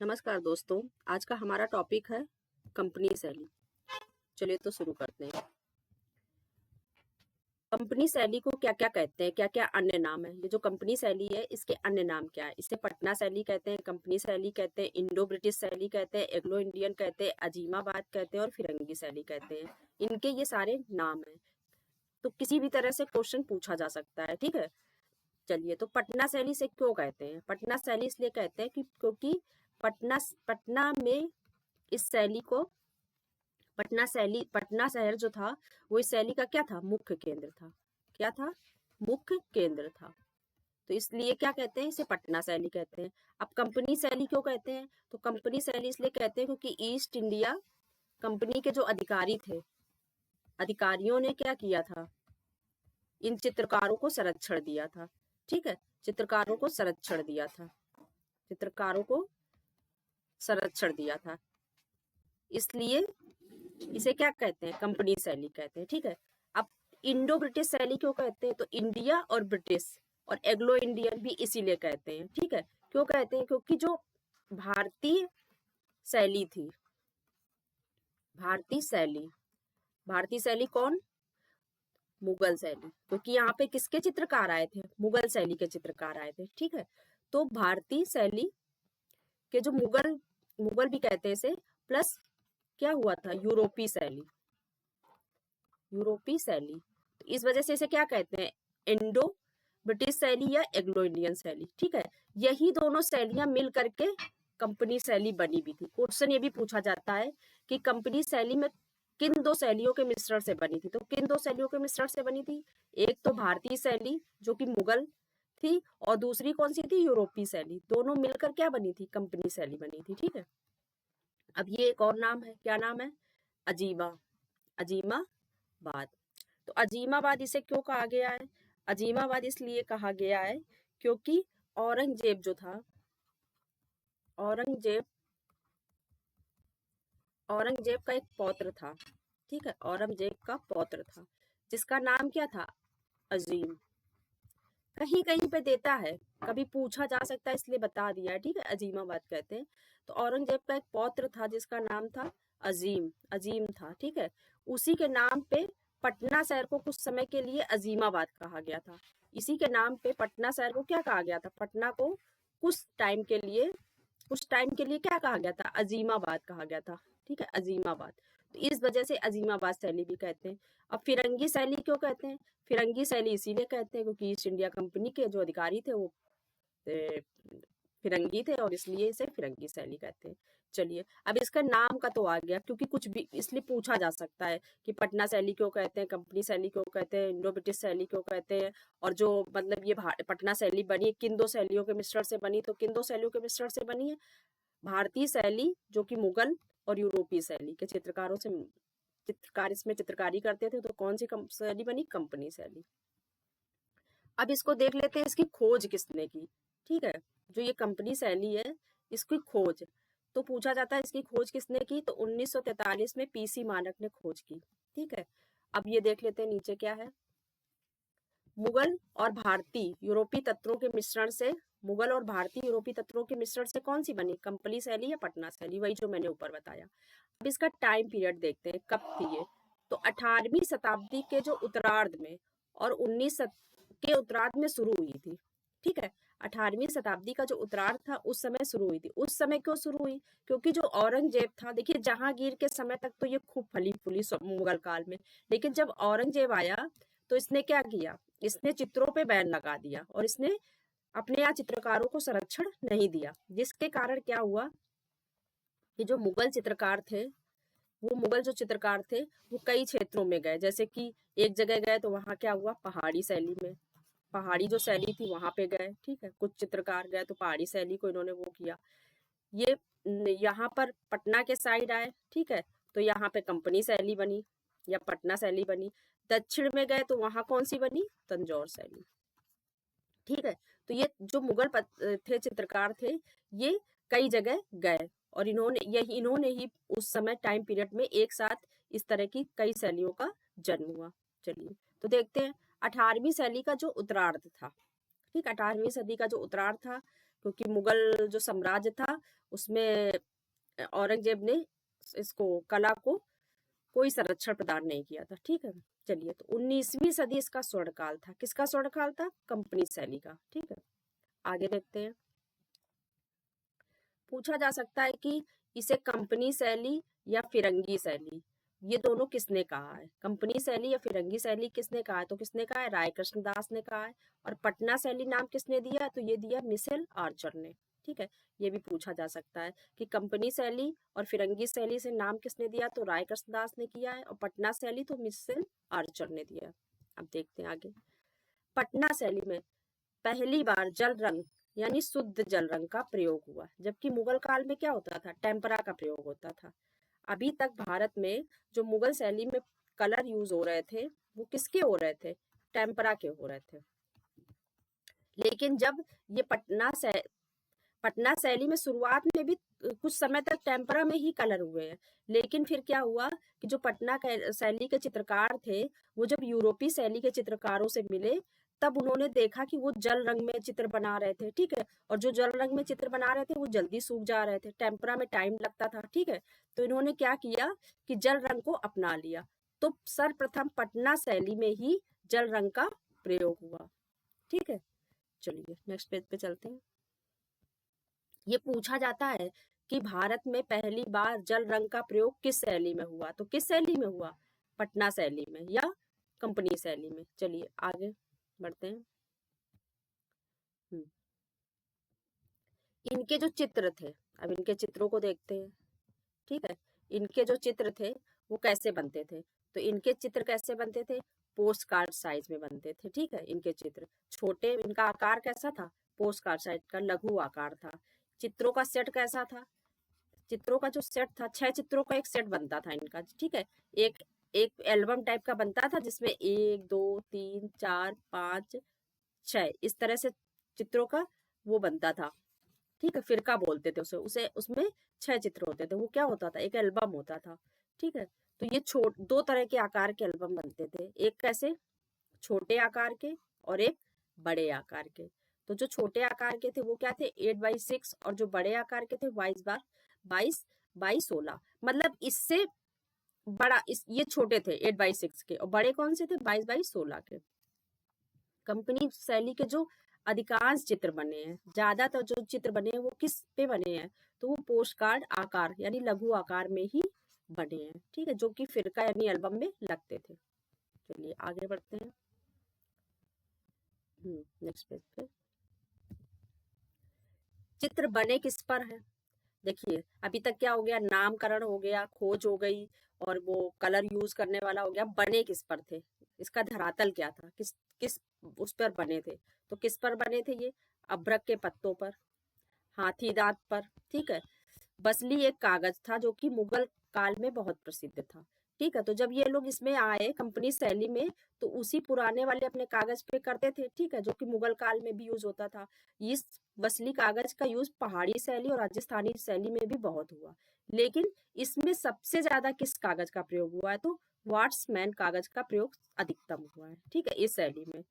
नमस्कार दोस्तों, आज का हमारा टॉपिक है कंपनी शैली। चलिए तो शुरू करते हैं। कंपनी शैली को क्या क्या कहते हैं, क्या क्या अन्य नाम है। ये जो कंपनी शैली है इसके अन्य नाम क्या है? इसे पटना शैली कहते हैं, कंपनी शैली कहते हैं, इंडो ब्रिटिश शैली कहते हैं, एग्लो इंडियन कहते हैं, अजीमाबाद कहते हैं और फिरंगी शैली कहते हैं। इनके ये सारे नाम हैं। तो किसी भी तरह से क्वेश्चन पूछा जा सकता है, ठीक है। चलिए, तो पटना शैली से क्यों कहते हैं? पटना शैली इसलिए कहते हैं कि क्योंकि पटना पटना में इस शैली को पटना शहर जो था वो इस शैली का क्या था? मुख्य केंद्र था। क्या था? मुख्य केंद्र था। तो इसलिए क्या कहते हैं? इसे पटना शैली कहते हैं। अब कंपनी शैली क्यों कहते हैं? तो कंपनी शैली इसलिए कहते हैं क्योंकि ईस्ट इंडिया कंपनी के जो अधिकारी थे, अधिकारियों ने क्या किया था? इन चित्रकारों को संरक्षण दिया था। ठीक है, चित्रकारों को संरक्षण दिया था। चित्रकारों को संरक्षण दिया था, इसलिए इसे क्या कहते हैं? कंपनी शैली कहते हैं। ठीक है। अब इंडो ब्रिटिश शैली क्यों कहते हैं? तो इंडिया और ब्रिटिश और एग्लो इंडियन भी इसीलिए कहते हैं। ठीक है। क्यों कहते हैं? क्योंकि जो भारतीय शैली थी, भारतीय शैली, भारतीय शैली कौन? मुगल शैली। क्योंकि यहाँ पे किसके चित्रकार आए थे? मुगल शैली के चित्रकार आए थे। ठीक है। तो भारतीय शैली के जो मुगल मुगल भी कहते हैं इसे, प्लस क्या हुआ था? यूरोपीय शैली, यूरोपीय शैली। तो इस वजह से इसे क्या कहते हैं? इंडो ब्रिटिश शैली या एग्लो इंडियन शैली। ठीक है। यही दोनों शैलियां मिल करके कंपनी शैली बनी भी थी। क्वेश्चन ये भी पूछा जाता है कि कंपनी शैली में किन दो शैलियों के मिश्रण से बनी थी? तो किन दो शैलियों के मिश्रण से बनी थी? एक तो भारतीय शैली जो कि मुगल थी, और दूसरी कौन सी थी? यूरोपीय शैली। दोनों मिलकर क्या बनी थी? कंपनी शैली बनी थी। ठीक है। अब ये एक और नाम है। क्या नाम है? अजीमाबाद। तो अजीमाबाद इसे क्यों कहा गया है? अजीमाबाद इसलिए कहा गया है क्योंकि औरंगजेब जो था, औरंगजेब औरंगजेब का एक पौत्र था। ठीक है, औरंगजेब का पौत्र था जिसका नाम क्या था? अजीम। कहीं कहीं पे देता है, कभी पूछा जा सकता है इसलिए बता दिया है। ठीक है, अजीमाबाद कहते हैं। तो औरंगजेब का एक पौत्र था जिसका नाम था अजीम, अजीम था। ठीक है। उसी के नाम पे पटना शहर को कुछ समय के लिए अजीमाबाद कहा गया था। इसी के नाम पे पटना शहर को क्या कहा गया था? पटना को कुछ टाइम के लिए क्या कहा गया था? अजीमाबाद कहा गया था। ठीक है, अजीमाबाद। तो इस वजह से अजीमाबाद शैली भी कहते हैं। अब फिरंगी शैली क्यों कहते हैं? फिरंगी शैली इसीलिए कहते हैं क्योंकि ईस्ट इंडिया कंपनी के जो अधिकारी थे वो ए, फिरंगी थे, और इसलिए इसे फिरंगी शैली कहते हैं। चलिए, अब इसका नाम का तो आ गया, क्योंकि कुछ भी इसलिए पूछा जा सकता है कि पटना शैली क्यों कहते हैं, कंपनी शैली क्यों कहते हैं, इंडो ब्रिटिश शैली क्यों कहते हैं, और जो मतलब ये पटना शैली बनी किन दो शैलियों के मिश्रण से बनी? तो किन दो शैलियों के मिश्रण से बनी है? भारतीय शैली जो कि मुगल और यूरोपीय शैली के चित्रकारों से चित्रकार इसमें चित्रकारी करते थे। तो कौन सी शैली बनी? कंपनी शैली। अब इसको देख लेते हैं, इसकी खोज किसने की। ठीक है, जो ये कंपनी शैली है इसकी खोज तो पूछा जाता है, इसकी खोज किसने की? तो 1943 में पीसी मानक ने खोज की। ठीक है। अब ये देख लेते हैं नीचे क्या है। मुगल और भारतीय यूरोपीय तत्वों के मिश्रण से, मुगल और भारतीय यूरोपीय तत्वों के मिश्रण से कौन सी बनी? कंपनी शैली या पटना शैली? वही जो मैंने ऊपर बताया। अब इसका टाइम पीरियड देखते हैं, कब थी ये। तो 18वीं शताब्दी के जो उत्तरार्ध में और 19 के उत्तरार्ध में शुरू हुई थी। ठीक है, 18वीं शताब्दी का जो उत्तरार्ध था उस समय शुरू हुई थी। उस समय क्यों शुरू हुई? क्योंकि जो औरंगजेब था, देखिए जहांगीर के समय तक तो ये खूब फली फूली मुगल काल में, लेकिन जब औरंगजेब आया तो इसने क्या किया? इसने चित्रों पे बैन लगा दिया और इसने अपने यहाँ चित्रकारों को संरक्षण नहीं दिया, जिसके कारण क्या हुआ कि जो मुगल चित्रकार थे, वो मुगल जो चित्रकार थे वो कई क्षेत्रों में गए। जैसे कि एक जगह गए तो वहां क्या हुआ? पहाड़ी शैली में, पहाड़ी जो शैली थी वहां पे गए। ठीक है, कुछ चित्रकार गए तो पहाड़ी शैली को इन्होंने वो किया। ये यहाँ पर पटना के साइड आए। ठीक है, तो यहाँ पे कंपनी शैली बनी या पटना शैली बनी। दक्षिण में गए तो वहां कौन सी बनी? तंजौर शैली। ठीक है, तो ये जो मुगल थे चित्रकार थे, ये कई जगह गए और इन्होंने ही उस समय टाइम पीरियड में एक साथ इस तरह की कई शैलियों का जन्म हुआ। चलिए, तो देखते हैं 18वीं शैली का जो उत्तरार्ध था। ठीक, 18वीं सदी का जो उत्तरार्ध था, क्योंकि मुगल जो साम्राज्य था उसमें औरंगजेब ने इसको कला को कोई संरक्षण प्रदान नहीं किया था। ठीक है, चलिए, तो 19वीं सदी इसका स्वर्णकाल था। किसका स्वर्णकाल था? कंपनी शैली का। ठीक है, आगे देखते हैं। पूछा जा सकता है कि इसे कंपनी शैली या फिरंगी शैली, ये दोनों किसने कहा है? कंपनी शैली या फिरंगी शैली किसने कहा है? तो किसने कहा है? राय कृष्णदास ने कहा है। और पटना शैली नाम किसने दिया? तो ये दिया मिशेल आर्चर ने। ठीक है, ये भी पूछा जा सकता है कि कंपनी शैली और फिरंगी शैली से नाम किसने दिया? तो राय कृष्णदास ने किया है। और पटना शैली तो मिशेल आर्चर ने दिया। अब देखते हैं आगे। पटना शैली में पहली बार जल रंग यानी शुद्ध जल रंग का प्रयोग हुआ, जबकि मुगल काल में क्या होता था? टेम्परा का प्रयोग होता था। अभी तक भारत में जो मुगल शैली में कलर यूज हो रहे थे वो किसके हो रहे थे? टेम्परा के हो रहे थे। लेकिन जब ये पटना शैली में शुरुआत में भी कुछ समय तक टेम्परा में ही कलर हुए हैं, लेकिन फिर क्या हुआ कि जो पटना शैली के चित्रकार थे वो जब यूरोपीय शैली के चित्रकारों से मिले तब उन्होंने देखा कि वो जल रंग में चित्र बना रहे थे। ठीक है, और जो जल रंग में चित्र बना रहे थे वो जल्दी सूख जा रहे थे, टेम्परा में टाइम लगता था। ठीक है, तो इन्होंने क्या किया कि जल रंग को अपना लिया। तो सर्वप्रथम पटना शैली में ही जल रंग का प्रयोग हुआ। ठीक है, चलिए नेक्स्ट पेज पे चलते हैं। ये पूछा जाता है कि भारत में पहली बार जल रंग का प्रयोग किस शैली में हुआ? तो किस शैली में हुआ? पटना शैली में या कंपनी शैली में? चलिए आगे बढ़ते हैं। इनके जो चित्र थे, अब इनके चित्रों को देखते हैं। ठीक है, इनके जो चित्र थे वो कैसे बनते थे? तो इनके चित्र कैसे बनते थे? पोस्ट कार्ड साइज में बनते थे। ठीक है, इनके चित्र छोटे, इनका आकार कैसा था? पोस्ट कार्ड साइज का लघु आकार था। चित्रों का सेट कैसा था? चित्रों का जो सेट था, 6 चित्रों का एक सेट बनता था इनका। ठीक है, एक एक एल्बम टाइप का बनता था जिसमें 1 2 3 4 5 6 इस तरह से चित्रों का वो बनता था। ठीक है, फिरका बोलते थे उसे उसे उसमें 6 चित्र होते थे। वो क्या होता था? एक एल्बम होता था। ठीक है, तो ये दो तरह के आकार के एल्बम बनते थे, एक कैसे? छोटे आकार के और एक बड़े आकार के। तो जो छोटे आकार के थे वो क्या थे? 8x6, और जो बड़े आकार के थे 22x16। मतलब इससे बड़ा ये छोटे थे 8x6 के, और बड़े कौन से थे? 22x16 के। कंपनी शैली के जो अधिकांश चित्र बने हैं, ज्यादातर जो चित्र बने हैं वो किस पे बने हैं? तो वो पोस्ट कार्ड आकार यानी लघु आकार में ही बने हैं। ठीक है, जो कि फिरका यानी एल्बम में लगते थे। चलिए आगे बढ़ते हैं। नेक्स्ट पेज पे चित्र बने किस पर है? देखिए, अभी तक क्या हो गया? नामकरण हो गया, खोज हो गई, और वो कलर यूज करने वाला हो गया। बने किस पर थे? इसका धरातल क्या था? किस किस उस पर बने थे? तो किस पर बने थे ये? अभ्रक के पत्तों पर, हाथी दांत पर। ठीक है, बसली एक कागज था जो कि मुगल काल में बहुत प्रसिद्ध था। ठीक है, तो जब ये लोग इसमें आए कंपनी शैली में तो उसी पुराने वाले अपने कागज पे करते थे। ठीक है, जो कि मुगल काल में भी यूज होता था। इस बसली कागज का यूज पहाड़ी शैली और राजस्थानी शैली में भी बहुत हुआ, लेकिन इसमें सबसे ज्यादा किस कागज का प्रयोग हुआ है? तो वाट्समैन कागज का प्रयोग अधिकतम हुआ है। ठीक है, इस शैली में।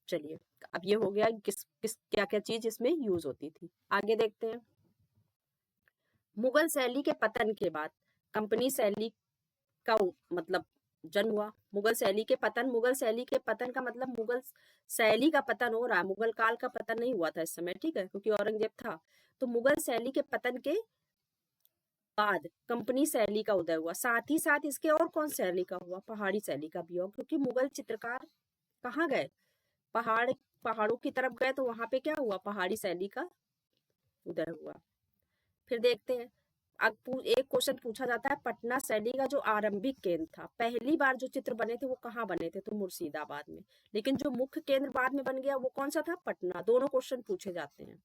चलिए, अब ये हो गया किस किस क्या क्या चीज इसमें यूज होती थी। आगे देखते हैं। मुगल शैली के पतन के बाद कंपनी शैली का मतलब जन्म हुआ। मुगल शैली के पतन, मुगल शैली के पतन का मतलब मुगल शैली का पतन हो रहा है, मुगल काल का पतन नहीं हुआ था इस समय। ठीक है, क्योंकि औरंगजेब था। तो मुगल शैली के पतन के बाद कंपनी शैली का उदय हुआ। साथ ही साथ इसके और कौन शैली का हुआ? पहाड़ी शैली का भी हुआ, क्योंकि मुगल चित्रकार कहाँ गए? पहाड़ों की तरफ गए, तो वहां पे क्या हुआ? पहाड़ी शैली का उदय हुआ। फिर देखते हैं। अब एक क्वेश्चन पूछा जाता है, पटना शैली का जो आरंभिक केंद्र था, पहली बार जो चित्र बने थे वो कहाँ बने थे? तो मुर्शिदाबाद में। लेकिन जो मुख्य केंद्र बाद में बन गया वो कौन सा था? पटना। दोनों क्वेश्चन पूछे जाते हैं।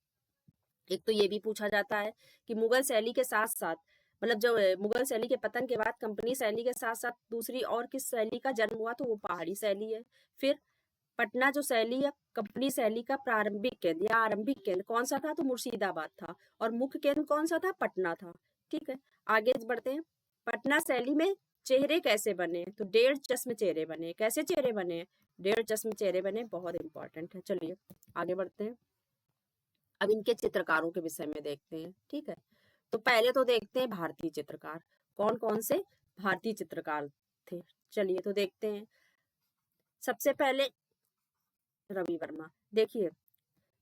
एक तो ये भी पूछा जाता है कि मुगल शैली के साथ साथ, मतलब जो मुगल शैली के पतन के बाद कंपनी शैली के साथ साथ दूसरी और किस शैली का जन्म हुआ? तो वो पहाड़ी शैली है। फिर पटना जो शैली है कंपनी शैली का प्रारंभिक केंद्र या आरंभिक केंद्र कौन सा था? तो मुर्शिदाबाद था। और मुख्य केंद्र कौन सा था? पटना था। ठीक है, आगे बढ़ते हैं। पटना शैली में चेहरे कैसे बने? तो 1.5 चश्म चेहरे बने। कैसे चेहरे बने? 1.5 चश्म चेहरे बने। बहुत इंपॉर्टेंट है। चलिए आगे बढ़ते हैं। अब इनके चित्रकारों के विषय में देखते हैं। ठीक है, तो पहले तो देखते हैं भारतीय चित्रकार कौन कौन से भारतीय चित्रकार थे। चलिए तो देखते हैं। सबसे पहले रवि वर्मा। देखिए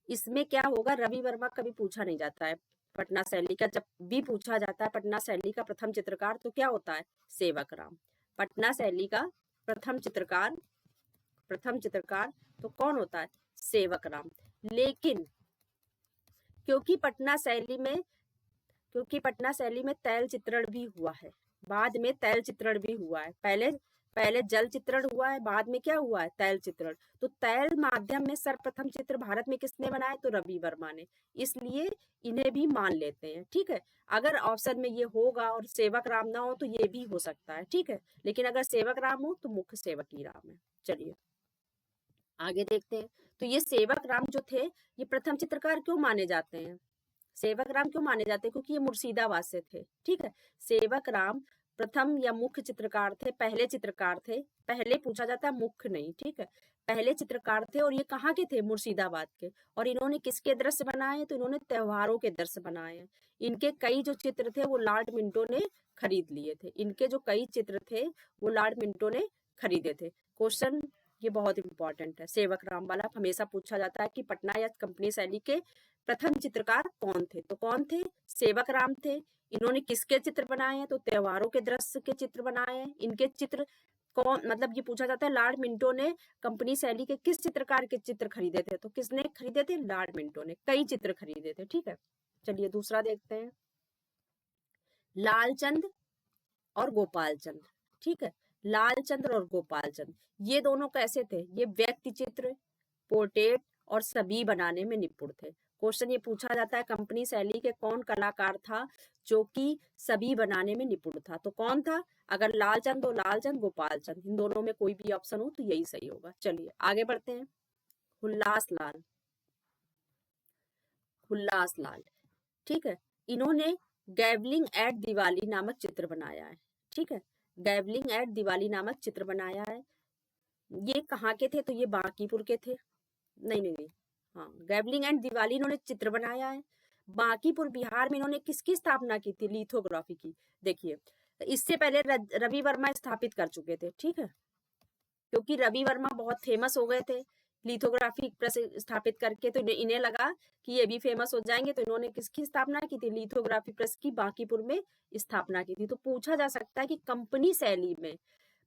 इसमें क्या होगा, रवि वर्मा कभी पूछा नहीं जाता है पटना शैली का। जब भी पूछा जाता है पटना शैली का प्रथम चित्रकार तो क्या होता है, सेवक राम। पटना शैली का प्रथम चित्रकार तो कौन होता है, सेवक राम। लेकिन क्योंकि पटना शैली में तैल चित्रण भी हुआ है, बाद में तैल चित्रण भी हुआ है। पहले पहले जल चित्रण हुआ है, बाद में क्या हुआ है, तैल चित्रण। तो तैल माध्यम में सर्वप्रथम चित्र भारत में किसने बनाए, तो रवि वर्मा ने। इसलिए इन्हें भी मान लेते हैं। ठीक है, अगर ऑप्शन में ये होगा और सेवक राम ना हो तो ये भी हो सकता है। ठीक है, लेकिन अगर सेवक राम हो तो मुख्य सेवक ही राम है। चलिए आगे देखते हैं। तो ये सेवक राम जो थे ये प्रथम चित्रकार क्यों माने जाते हैं, सेवक राम क्यों माने जाते हैं, क्योंकि ये मुर्शिदाबाद से थे। ठीक है, सेवक राम प्रथम या मुख्य चित्रकार थे, पहले चित्रकार थे। पहले पूछा जाता है, मुख्य नहीं। ठीक है, पहले चित्रकार थे और ये कहाँ के थे, मुर्शिदाबाद के। और इन्होंने किसके दृश्य बनाए, तो इन्होंने त्योहारों के दृश्य बनाए हैं। इनके कई जो चित्र थे वो लॉर्ड मिंटो ने खरीद लिए थे। इनके जो कई चित्र थे वो लॉर्ड मिंटो ने खरीदे थे। क्वेश्चन ये बहुत इंपॉर्टेंट है, सेवक राम वाला हमेशा पूछा जाता है कि पटना या कंपनी शैली के प्रथम चित्रकार कौन थे, तो कौन थे, सेवक राम थे। इन्होंने किसके चित्र बनाए हैं, तो त्योहारों के दृश्य के चित्र बनाए हैं। इनके चित्र कौन, मतलब ये पूछा जाता है लॉर्ड मिंटो ने कंपनी शैली के किस चित्रकार के चित्र खरीदे थे, तो किसने खरीदे थे, लॉर्ड मिंटो ने कई चित्र खरीदे थे। ठीक है, चलिए दूसरा देखते हैं, लालचंद और गोपाल चंद। ठीक है, लालचंद और गोपाल चंद ये दोनों कैसे थे, ये व्यक्ति चित्र, पोर्ट्रेट और छवि बनाने में निपुण थे। क्वेश्चन ये पूछा जाता है कंपनी शैली के कौन कलाकार था जो कि छवि बनाने में निपुण था, तो कौन था, अगर लालचंद हो लालचंद, गोपाल चंद, इन दोनों में कोई भी ऑप्शन हो तो यही सही होगा। चलिए आगे बढ़ते हैं, हुल्लास लाल। हुल्लास लाल, ठीक है, इन्होंने गैवलिंग एट दिवाली नामक चित्र बनाया है। ठीक है, गैवलिंग एट दिवाली नामक चित्र बनाया है। ये कहाँ के थे, तो ये बांकीपुर के थे। नहीं नहीं नहीं, हाँ, गैवलिंग एंड दिवाली इन्होंने चित्र बनाया है। बांकीपुर बिहार में इन्होंने किसकी स्थापना की थी, लिथोग्राफी की। देखिए इससे पहले रवि वर्मा स्थापित कर चुके थे। ठीक है, क्योंकि रवि वर्मा बहुत फेमस हो गए थे लिथोग्राफी प्रेस स्थापित करके, तो इन्हें लगा कि ये भी फेमस हो जाएंगे, तो इन्होंने किसकी स्थापना की थी, लिथोग्राफी प्रेस की बांकीपुर में स्थापना की थी। तो पूछा जा सकता है कि कंपनी शैली में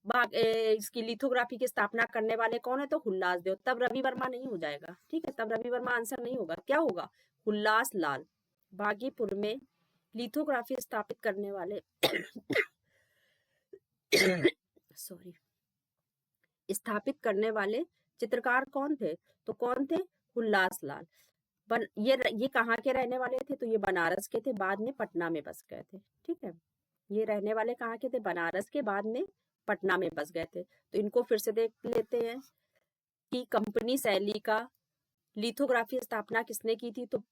इसकी लिथोग्राफी की स्थापना करने वाले कौन है, तो हुल्लास देव। तब रवि वर्मा नहीं हो जाएगा। ठीक है, तब रवि वर्मा आंसर नहीं होगा, क्या होगा, हुल्लास लाल। बागीपुर में लिथोग्राफी स्थापित करने वाले सॉरी, स्थापित करने वाले चित्रकार कौन थे, तो कौन थे, हुल्लास लाल। ये कहाँ के रहने वाले थे, तो ये बनारस के थे, बाद में पटना में बस गए थे। ठीक है, ये रहने वाले कहाँ के थे, बनारस के, बाद में पटना में बस गए थे। तो इनको फिर से देख लेते हैं कि कंपनी शैली का लिथोग्राफी स्थापना किसने की थी, तो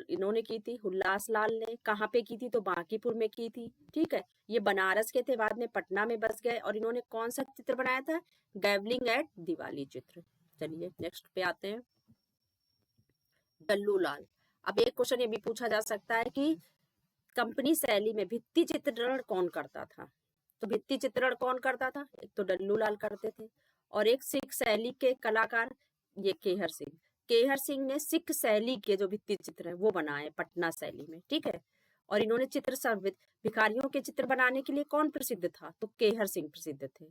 इन्होंने की थी, हुल्लास लाल ने। कहाँ पे की थी, तो बांकीपुर में की थी। ठीक है, ये बनारस के थे, बाद में पटना में बस गए, और इन्होंने कौन सा चित्र बनाया था, गैवलिंग एट दिवाली चित्र। चलिए नेक्स्ट पे आते हैं, डल्लू लाल। अब एक क्वेश्चन ये भी पूछा जा सकता है कि कंपनी शैली में भित्ति चित्रण कौन करता था, तो भित्ति चित्रण कौन करता था, एक तो डल्लू लाल करते थे, और एक सिख शैली के कलाकार ये केहर सिंह। केहर सिंह ने सिख शैली के जो भित्ति चित्र है वो बनाए पटना शैली में। ठीक है, और इन्होंने चित्र सर्वित भिखारियों के चित्र बनाने के लिए कौन प्रसिद्ध था, तो केहर सिंह प्रसिद्ध थे।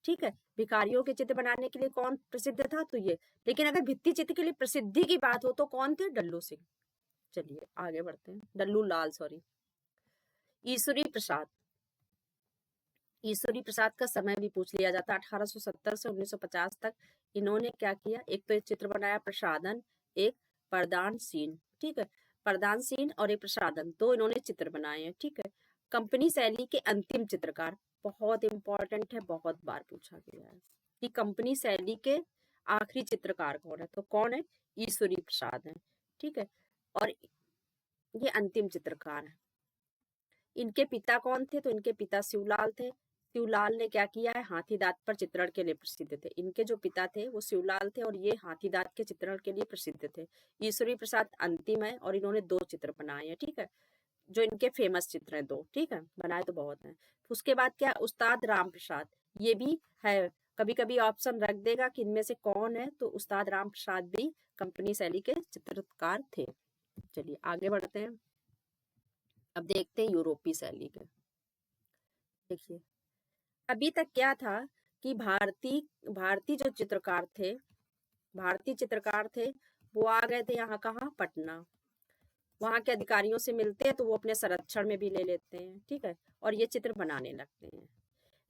ठीक है, भिखारियों के चित्र बनाने के लिए कौन प्रसिद्ध था, तो ये। लेकिन अगर भित्ति चित्र के लिए प्रसिद्धि की बात हो तो कौन थे, डल्लू सिंह। चलिए आगे बढ़ते हैं, डल्लू लाल सॉरी। ईश्वरी प्रसाद। ईश्वरी प्रसाद का समय भी पूछ लिया जाता है, 1870 से 1950 तक इन्होंने क्या किया, एक तो एक चित्र बनाया प्रसादन, एक प्रदान सीन। ठीक है, प्रदान सीन और एक प्रसादन, दो इन्होंने चित्र बनाए हैं। ठीक है, कंपनी शैली के अंतिम चित्रकार, बहुत इंपॉर्टेंट है, बहुत बार पूछा गया है कि कंपनी शैली के आखिरी चित्रकार कौन है, तो कौन है, ईश्वरी प्रसाद है। ठीक है, और ये अंतिम चित्रकार है। इनके पिता कौन थे, तो इनके पिता शिवलाल थे, शिवलाल ने क्या किया है, हाथी दांत पर चित्रण के लिए प्रसिद्ध थे। इनके जो पिता थे वो शिवलाल थे और ये हाथी दांत के चित्रण के लिए प्रसिद्ध थे। ईश्वरी प्रसाद अंतिम है और इन्होंने 2 चित्र बनाए हैं, ठीक है, जो इनके फेमस चित्र हैं 2, ठीक है, बनाए तो बहुत हैं। उसके बाद क्या, उस्ताद राम प्रसाद, ये भी है, कभी कभी ऑप्शन रख देगा कि इनमें से कौन है, तो उस्ताद राम प्रसाद भी कंपनी शैली के चित्रकार थे। चलिए आगे बढ़ते हैं। अब देखते हैं यूरोपीय शैली के। देखिए अभी तक क्या था कि भारतीय जो चित्रकार थे, भारतीय चित्रकार थे, वो आ गए थे यहाँ, कहाँ, पटना। वहाँ के अधिकारियों से मिलते हैं तो वो अपने संरक्षण में भी ले लेते हैं, ठीक है, और ये चित्र बनाने लगते हैं।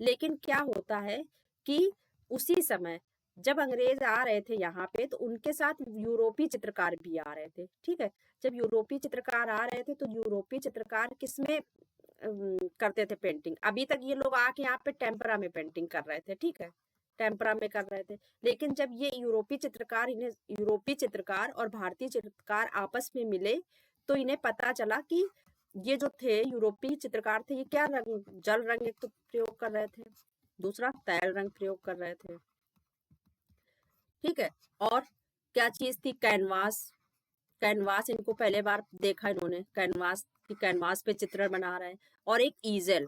लेकिन क्या होता है कि उसी समय जब अंग्रेज आ रहे थे यहाँ पे, तो उनके साथ यूरोपीय चित्रकार भी आ रहे थे, ठीक है। जब यूरोपीय चित्रकार आ रहे थे तो यूरोपीय चित्रकार किसमें करते थे पेंटिंग? अभी तक ये लोग आके यहाँ पे टेम्परा में पेंटिंग कर रहे थे, ठीक है, टेम्परा में कर रहे थे। लेकिन जब ये यूरोपीय चित्रकार और भारतीय चित्रकार आपस में मिले, तो इन्हें पता चला कि ये जो थे यूरोपीय चित्रकार थे, ये क्या रंग, जल रंग एक तो प्रयोग कर रहे थे, दूसरा तैल रंग प्रयोग कर रहे थे, ठीक है। और क्या चीज थी, कैनवास। कैनवास इनको पहले बार देखा इन्होंने, कैनवास पे चित्र बना रहे हैं। और एक ईजल,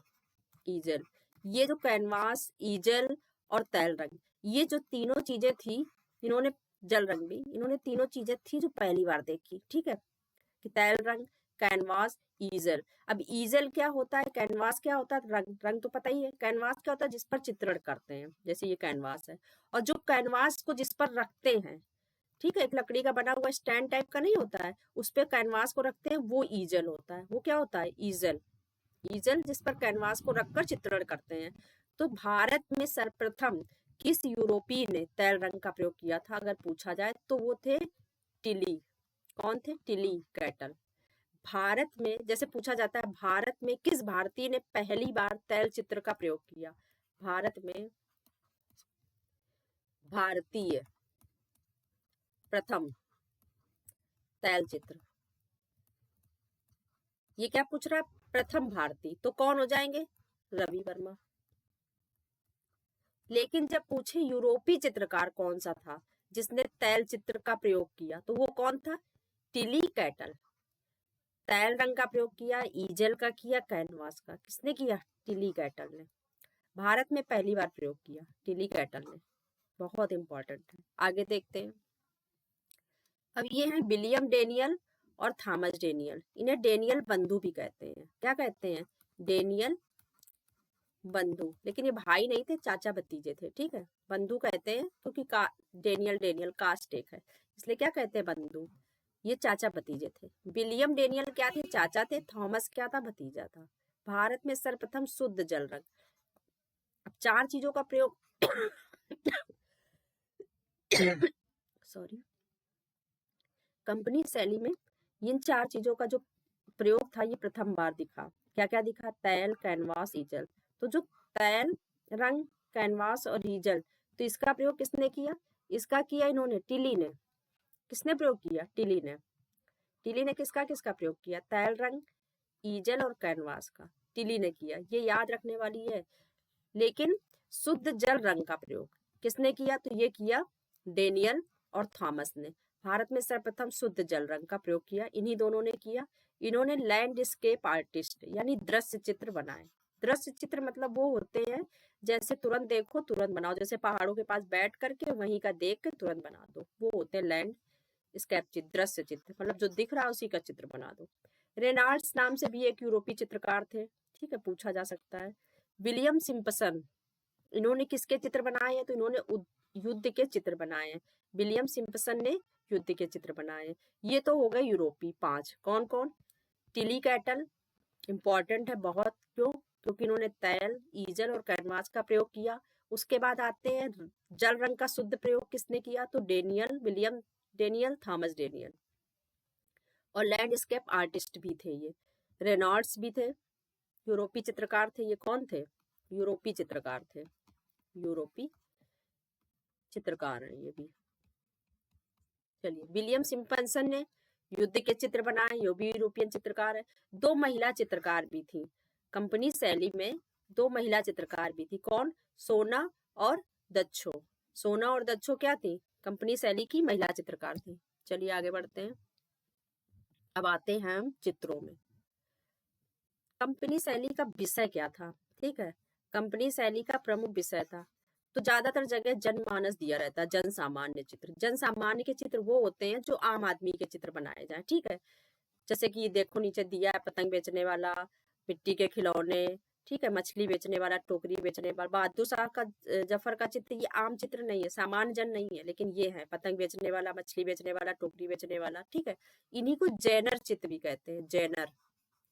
ये जो कैनवास, ईजल और तैल रंग, ये जो तीनों चीजें थी, इन्होंने, जल रंग भी, इन्होंने तीनों चीजें थी जो पहली बार देखी, ठीक है, कि तैल रंग, कैनवास, ईजल। अब ईजल क्या होता है, कैनवास क्या होता है, रंग तो पता ही है। कैनवास क्या होता है, जिस पर चित्रण करते हैं, जैसे ये कैनवास है। और जो कैनवास को जिस पर रखते हैं, ठीक है, एक लकड़ी का बना हुआ स्टैंड टाइप का नहीं होता है, उस पे कैनवास को रखते हैं, वो ईजल होता है। वो क्या होता है, ईजल जिस पर कैनवास को रखकर चित्रण करते हैं। तो भारत में सर्वप्रथम किस यूरोपीय ने तैल रंग का प्रयोग किया था, अगर पूछा जाए तो वो थे टिली। कौन थे, टिली कैटल। भारत में, जैसे पूछा जाता है, भारत में किस भारतीय ने पहली बार तैल चित्र का प्रयोग किया? भारत में भारतीय प्रथम तैल चित्र, ये क्या पूछ रहा है, प्रथम भारतीय, तो कौन हो जाएंगे, रवि वर्मा। लेकिन जब पूछे यूरोपीय चित्रकार कौन सा था जिसने तैल चित्र का प्रयोग किया, तो वो कौन था, टिली कैटल। तैल रंग का प्रयोग किया, ईजल का किया, कैनवास का, किसने किया, टिली कैटल ने। भारत में पहली बार प्रयोग किया टिली कैटल ने, बहुत इंपॉर्टेंट है। आगे देखते हैं। अब ये हैं विलियम डेनियल और थॉमस डेनियल। इन्हें डेनियल बंधु भी कहते हैं। क्या कहते हैं, डेनियल बंधु। लेकिन ये भाई नहीं थे, चाचा भतीजे थे, ठीक है। बंधु कहते हैं क्योंकि डेनियल कास्ट एक है, इसलिए क्या कहते हैं, बंधु। ये चाचा भतीजे थे। विलियम डेनियल क्या थे, चाचा थे। थॉमस क्या था, भतीजा था। भारत में सर्वप्रथम शुद्ध जल रंग। अब 4 चीजों का प्रयोग सॉरी, कंपनी शैली में इन 4 चीजों का जो प्रयोग था, ये प्रथम बार दिखा। क्या क्या दिखा, तैल, कैनवास, ईजल। तो जो तैल रंग, कैनवास और ईजल, तो इसका प्रयोग किसने किया, इसका किया इन्होंने, टिली ने। किसने प्रयोग किया, टिली ने। टिली ने किसका किसका प्रयोग किया, तैल रंग, ईजल और कैनवास का टिली ने किया, ये याद रखने वाली है। लेकिन शुद्ध जल रंग का प्रयोग किसने किया, तो ये किया डेनियल और थॉमस ने। भारत में सर्वप्रथम शुद्ध जल रंग का प्रयोग किया, इन्हीं दोनों ने किया। इन्होंने लैंडस्केप आर्टिस्ट यानी दृश्य चित्र बनाए। दृश्य चित्र मतलब वो होते हैं जैसे तुरंत देखो तुरंत बनाओ, जैसे पहाड़ों के पास बैठ करके वहीं का देख के तुरंत बना दो, वो होते हैं लैंडस्केप चित्र, दृश्य चित्र, मतलब जो दिख रहा है उसी का चित्र बना दो। रेनाल्ड्स नाम से भी एक यूरोपीय चित्रकार थे, ठीक है, पूछा जा सकता है। विलियम सिम्पसन, इन्होंने किसके चित्र बनाए हैं, तो इन्होंने युद्ध के चित्र बनाए हैं। विलियम सिम्पसन ने युद्ध के चित्र बनाए हैं। ये तो हो गए यूरोपीय 5। कौन कौन, टिली कैटल इंपॉर्टेंट है बहुत, क्यों, क्योंकि इन्होंने तैल, ईजल और कैनवास का प्रयोग किया। उसके बाद आते हैं जल रंग का शुद्ध प्रयोग किसने किया, तो विलियम डेनियल, थॉमस डेनियल। और लैंडस्केप आर्टिस्ट भी थे ये, रेनॉल्ड्स भी थे, यूरोपीय चित्रकार थे। ये कौन थे, यूरोपीय चित्रकार थे, यूरोपीय चित्रकार हैं ये भी। चलिए, विलियम सिम्पसन ने युद्ध के चित्र बनाए, ये भी यूरोपियन चित्रकार है। 2 महिला चित्रकार भी थी कंपनी शैली में, 2 महिला चित्रकार भी थी। कौन? सोना और दच्छो। सोना और दच्छो क्या थी? कंपनी शैली की महिला चित्रकार थी। चलिए आगे बढ़ते हैं। अब आते हैं हम चित्रों में। कंपनी शैली का विषय क्या था? ठीक है, कंपनी शैली का प्रमुख विषय था, तो ज्यादातर जगह जनमानस दिया रहता है, जन सामान्य चित्र। जन सामान्य के चित्र वो होते हैं जो आम आदमी के चित्र बनाए जाए। ठीक है, जैसे कि देखो नीचे दिया है, पतंग बेचने वाला, मिट्टी के खिलौने, ठीक है, मछली बेचने वाला, टोकरी बेचने वाला। बहादुर शाह का जफर का चित्र ये आम चित्र नहीं है, सामान्य जन नहीं है, लेकिन ये है पतंग बेचने वाला, मछली बेचने वाला, टोकरी बेचने वाला। ठीक है, इन्हीं को जैनर चित्र भी कहते हैं। जैनर,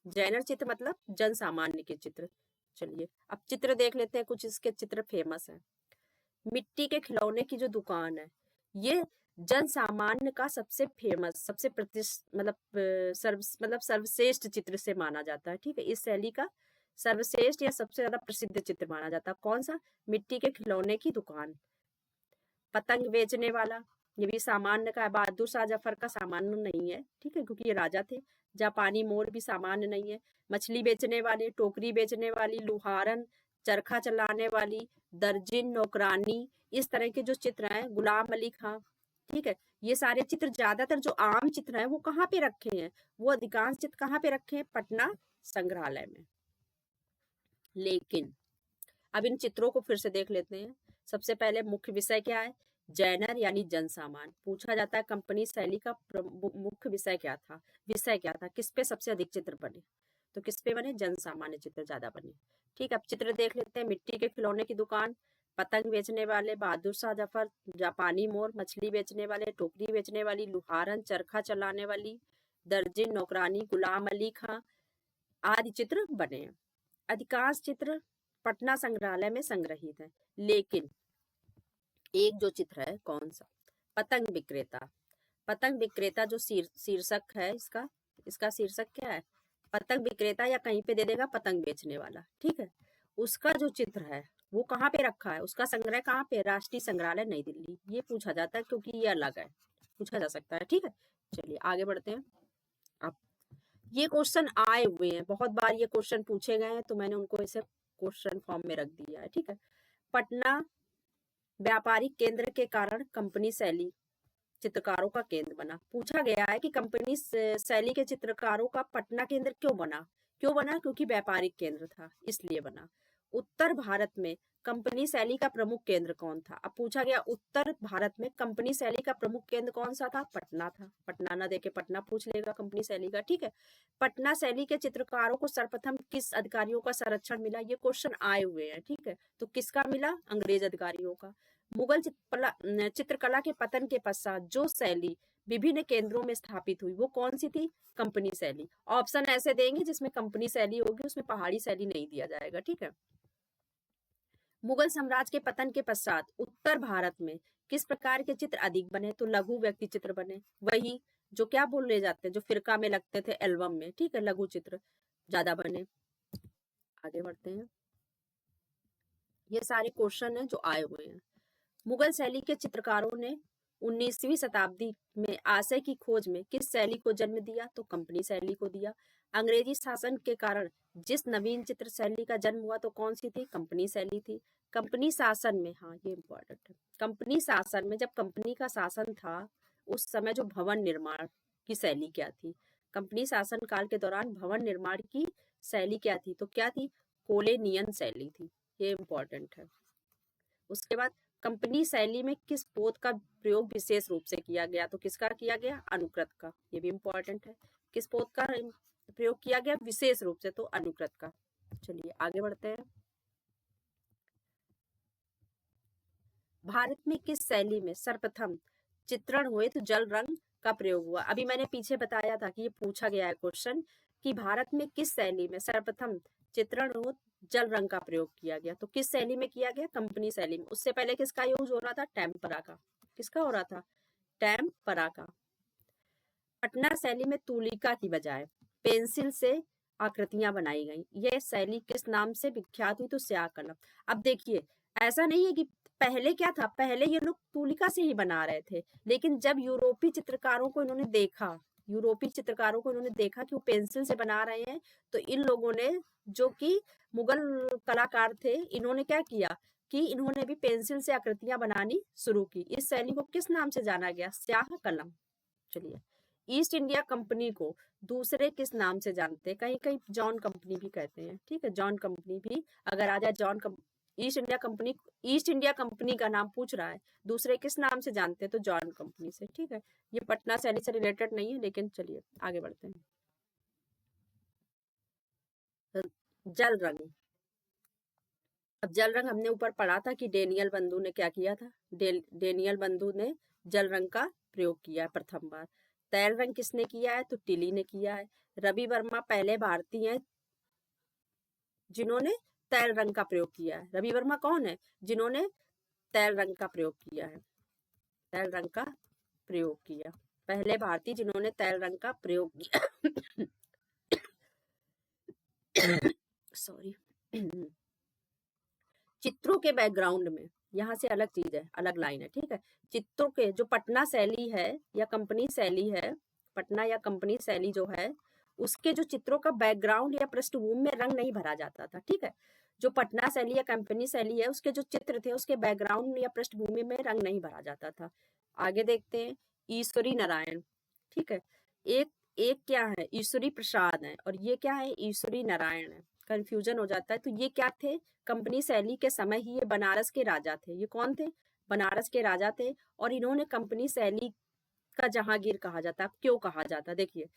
जैनर चित्र मतलब जन सामान्य के चित्र। चलिए अब चित्र देख लेते हैं, कुछ इसके चित्र फेमस है। मिट्टी के खिलौने की जो दुकान है, ये जन सामान्य का सबसे फेमस, सबसे मतलब सर्वश्रेष्ठ चित्र से माना जाता है। ठीक है, इस शैली का सर्वश्रेष्ठ या सबसे ज्यादा प्रसिद्ध चित्र माना जाता है। कौन सा? मिट्टी के खिलौने की दुकान। पतंग बेचने वाला, ये भी सामान्य का है। बहादुर शाह जफर का सामान्य नहीं है, ठीक है, क्योंकि ये राजा थे। जापानी मोर भी सामान्य नहीं है। मछली बेचने वाले, टोकरी बेचने वाली, लुहारन, चरखा चलाने वाली, दर्जिन, नौकरानी, इस तरह के जो चित्र हैं, गुलाम अली खां। ठीक है, ये सारे चित्र, ज्यादातर जो आम चित्र हैं वो कहाँ पे रखे हैं? वो अधिकांश चित्र कहाँ पे रखे हैं? पटना संग्रहालय में। लेकिन अब इन चित्रों को फिर से देख लेते हैं। सबसे पहले मुख्य विषय क्या है? जैनर यानी जन सामान। पूछा जाता है कंपनी शैली का मुख्य विषय क्या था? विषय क्या था? किस पे सबसे अधिक चित्र बने? तो किस पे बने? जन सामान्य चित्र ज्यादा बने। ठीक है, अब चित्र देख लेते हैं। मिट्टी के खिलौने की दुकान, पतंग बेचने वाले, बहादुर शाह जफर, जापानी मोर, मछली बेचने वाले, टोकरी बेचने वाली, लुहारन, चरखा चलाने वाली, दर्जिन, नौकरानी, गुलाम अली खां आदि चित्र बने हैं। अधिकांश चित्र पटना संग्रहालय में संग्रहित है। लेकिन एक जो चित्र है, कौन सा? पतंग विक्रेता। पतंग विक्रेता जो शीर्षक है इसका, इसका शीर्षक क्या है? पतंग विक्रेता, या कहीं पे दे देगा पतंग बेचने वाला। ठीक है, उसका जो चित्र है वो कहाँ पे रखा है? उसका संग्रह कहाँ पे? राष्ट्रीय संग्रहालय नई दिल्ली। ये पूछा जाता है क्योंकि ये अलग है, पूछा जा सकता है। ठीक है, चलिए आगे बढ़ते हैं। अब ये क्वेश्चन आए हुए हैं, बहुत बार ये क्वेश्चन पूछे गए हैं, तो मैंने उनको इसे क्वेश्चन फॉर्म में रख दिया है। ठीक है, पटना व्यापारिक केंद्र के कारण कंपनी शैली चित्रकारों का केंद्र बना। पूछा गया है कि कंपनी शैली के चित्रकारों का पटना केंद्र क्यों बना? क्यों बना? क्योंकि व्यापारिक केंद्र था, इसलिए बना। उत्तर भारत में कंपनी शैली का प्रमुख केंद्र कौन था? अब पूछा गया उत्तर भारत में कंपनी शैली का प्रमुख केंद्र कौन सा था? पटना था। पटना ना देके पटना पूछ लेगा कंपनी शैली का। ठीक है, पटना शैली के चित्रकारों को सर्वप्रथम किस अधिकारियों का संरक्षण मिला? ये क्वेश्चन आए हुए हैं। ठीक है, तो किसका मिला? अंग्रेज अधिकारियों का। मुगल चित्रकला के पतन के पश्चात जो शैली विभिन्न केंद्रों में स्थापित हुई, वो कौन सी थी? कंपनी शैली। ऑप्शन ऐसे देंगे जिसमें कंपनी शैली होगी, उसमें पहाड़ी शैली नहीं दिया जाएगा। ठीक है, मुगल साम्राज्य के पतन के पश्चात उत्तर भारत में किस प्रकार के चित्र अधिक बने? तो लघु व्यक्ति चित्र बने। वही जो क्या बोले जाते हैं, जो फिरका में लगते थे एल्बम में। ठीक है, लघु चित्र ज्यादा बने। आगे बढ़ते हैं। ये सारे क्वेश्चन हैं जो आए हुए हैं। मुगल शैली के चित्रकारों ने 19वीं शताब्दी में आशय की खोज में किस शैली को जन्म दिया? तो कंपनी शैली को दिया। अंग्रेजी शासन के कारण जिस नवीन चित्र शैली का जन्म हुआ, तो कौन सी थी? कंपनी शैली थी। कंपनी शासन में, हाँ ये इम्पोर्टेंट है, कंपनी शासन में, जब कंपनी का शासन था उस समय जो भवन निर्माण की शैली क्या थी? कंपनी शासन काल के दौरान भवन निर्माण की शैली क्या थी? तो क्या थी? कोलेनियन शैली थी। ये इम्पोर्टेंट है। उसके बाद कंपनी शैली में किस पोत का प्रयोग विशेष रूप से किया गया? तो किसका किया गया? अनुकृत का। ये भी इम्पोर्टेंट है, किस पोत का प्रयोग किया गया विशेष रूप से? तो अनुकृत का। चलिए आगे बढ़ते हैं। भारत में किस शैली में सर्वप्रथम चित्रण हुए तो जल रंग का प्रयोग हुआ? अभी मैंने पीछे बताया था कि ये पूछा गया है क्वेश्चन कि भारत में किस शैली में सर्वप्रथम चित्रण हो जल रंग का प्रयोग किया गया? तो किस शैली में किया गया? कंपनी शैली में। उससे पहले किसका यूज हो रहा था? टेम्परा का। किसका हो रहा था? टेम्परा का। पटना शैली में तूलिका की बजाय पेंसिल से आकृतियां बनाई गई। यह शैली किस नाम से विख्यात हुई? तो स्याह कलम। अब देखिए, ऐसा नहीं है कि पहले क्या था, पहले ये लोग तूलिका से ही बना रहे थे, लेकिन जब यूरोपीय चित्रकारों को इन्होंने देखा यूरोपीय चित्रकारों को इन्होंने देखा कि वो पेंसिल से बना रहे हैं, तो इन लोगों ने, जो कि मुगल कलाकार थे, इन्होंने क्या किया कि इन्होंने भी पेंसिल से आकृतियां बनानी शुरू की। इस शैली को किस नाम से जाना गया? स्याह कलम। चलिए, ईस्ट इंडिया कंपनी को दूसरे किस नाम से जानते हैं? कहीं कहीं जॉन कंपनी भी कहते हैं, ठीक है, जॉन कंपनी भी। अगर आ जाए ईस्ट इंडिया कंपनी का नाम पूछ रहा है, दूसरे किस नाम से जानते हैं? तो जॉन कंपनी से, ठीक है। ये पटना शैली से रिलेटेड नहीं है, लेकिन चलिए आगे बढ़ते हैं। जल रंग। अब जल रंग हमने ऊपर पढ़ा था कि डेनियल बंधु ने क्या किया था? डेनियल बंधु ने जल रंग का प्रयोग किया है प्रथम बार। तैल रंग किसने किया है? तो टिली ने किया है। रवि वर्मा पहले भारतीय हैं जिन्होंने तैल रंग का प्रयोग किया है। रवि वर्मा कौन है? जिन्होंने तैल रंग का प्रयोग किया है। तैल रंग का प्रयोग किया, पहले भारतीय जिन्होंने तैल रंग का प्रयोग किया। सॉरी। चित्रों के बैकग्राउंड में, यहाँ से अलग चीज है, अलग लाइन है, ठीक है। चित्रों के जो पटना शैली है या कंपनी शैली है, पटना या कंपनी शैली जो है, उसके जो चित्रों का बैकग्राउंड या पृष्ठभूमि में रंग नहीं भरा जाता था, ठीक है। जो पटना शैली या कंपनी शैली है, उसके जो चित्र थे, उसके बैकग्राउंड या पृष्ठभूमि में रंग नहीं भरा जाता था। आगे देखते हैं, ईश्वरी नारायण, ठीक है। एक एक क्या है? ईश्वरी प्रसाद है, और ये क्या है? ईश्वरी नारायण है। कंफ्यूजन हो जाता है। तो ये क्या थे? कंपनी शैली के समय ही ये बनारस के राजा थे। ये कौन थे? बनारस के राजा थे, और इन्होंने कंपनी शैली का जहांगीर कहा जाता। क्यों कहा जाता? देखिए,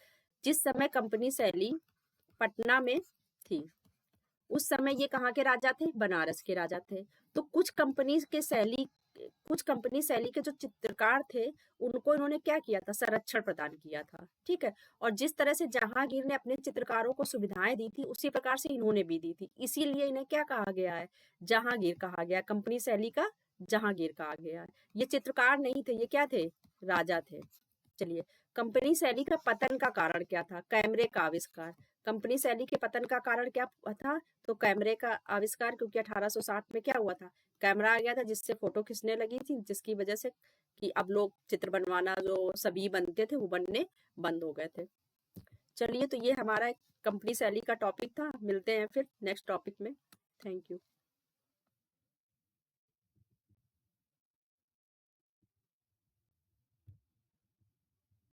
जिस समय कंपनी शैली पटना में थी, उस समय ये कहाँ के राजा थे? बनारस के राजा थे। तो कुछ कंपनी शैली के जो चित्रकार थे, उनको इन्होंने क्या किया था? संरक्षण प्रदान किया था, ठीक है। और जिस तरह से जहांगीर ने अपने चित्रकारों को सुविधाएं दी थी, उसी प्रकार से इन्होंने भी दी थी। इसीलिए इन्हें क्या कहा गया है? जहांगीर कहा गया। कंपनी शैली का जहांगीर कहा गया है। ये चित्रकार नहीं थे, ये क्या थे? राजा थे। चलिए, कंपनी शैली का पतन का कारण क्या था? कैमरे का आविष्कार। कंपनी शैली के पतन का कारण क्या था? तो कैमरे का आविष्कार, क्योंकि 1860 में क्या हुआ था? कैमरा आ गया था, जिससे फोटो खींचने लगी थी, जिसकी वजह से कि अब लोग चित्र बनवाना, जो सभी बनते थे, वो बनने बंद हो गए थे। चलिए, तो ये हमारा कंपनी शैली का टॉपिक था। मिलते हैं फिर नेक्स्ट टॉपिक में। Thank you.